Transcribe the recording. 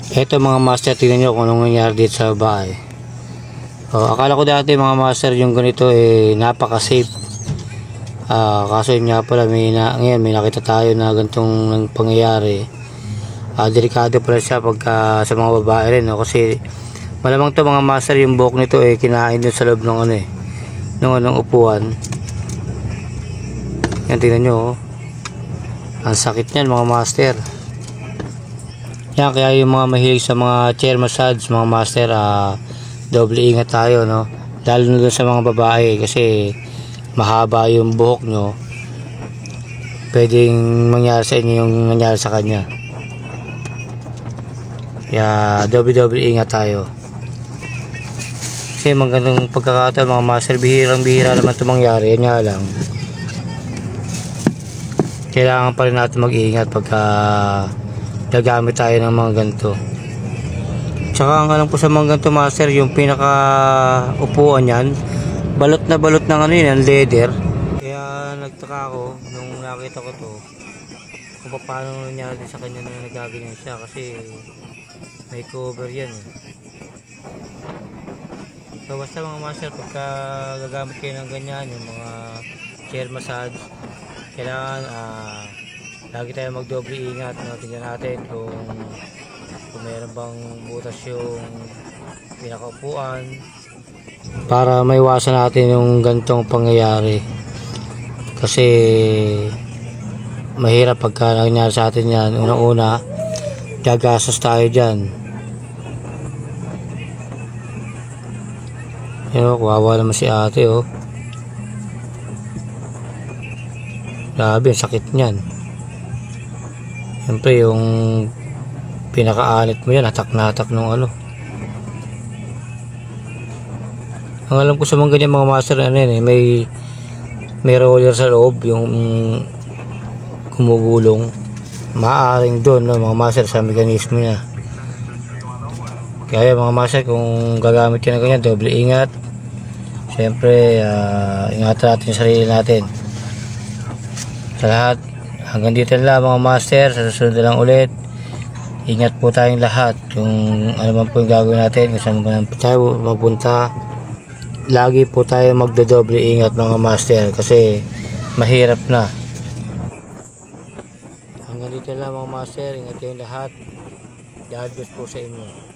Ito mga master, tingnan nyo kung anong nangyari dito sa bahay. Akala ko dati mga master yung ganito napaka safe. Kaso yun nga pala, ngayon may nakita tayo na ganitong pangyayari. Delikado pala siya pagka sa mga babae rin, no? Kasi malamang to mga master, yung buhok nito kinain dun sa loob ng ng upuan. Yan, tingnan nyo, ang sakit niyan mga master. Yan, kaya yung mga mahilig sa mga chair massage mga master, doble ingat tayo, no? Lalo na dun sa mga babae, kasi mahaba yung buhok nyo, pwedeng mangyari sa inyo yung nangyari sa kanya. Kaya doble ingat tayo. Kasi magandang pagkakataon mga master, bihirang-bihira naman ito mangyari. Yan nga lang, kailangan pa rin natin mag-iingat pagka gagamit tayo ng mga ganito. Tsaka ang alam ko sa mga ganito master, yung pinaka upuan yan, balot na balot ng ng leather. Kaya nagtaka ako nung nakita ko to, kung paano nangyari sa kanya na nagaganyan siya, kasi may cover yan So basta mga master, pagka gagamit kayo ng ganyan, yung mga chair massage, kailangan lagi tayo magdoble ingat, no? Tingnan natin kung mayroon bang butas yung pinakaupuan, para maiwasan natin yung ganitong pangyayari. Kasi mahirap pagka nangyari sa atin yan. Una-una, gagastos tayo dyan. Kawawa naman si ate, grabe, sakit niyan. Siyempre yung pinakaanit mo yan, hatak na hatak nung Ang alam ko sa mga ganyan mga master, may roller sa loob, yung kumugulong. Maaring doon, no, mga master, sa mekanismo niya. Kaya mga master, kung gagamit ka na ganyan, doble ingat. Siyempre, ingatan natin yung sarili natin. Sa lahat, hanggang dito lang mga master. Sa susunod na lang ulit, ingat po tayong lahat. Kung ano man po yung gagawin natin, kung saan man tayo magpunta, lagi po tayo magdodoble ingat mga master, kasi mahirap na. Hanggang dito lang mga master, ingat kayong lahat. God bless po sa inyo.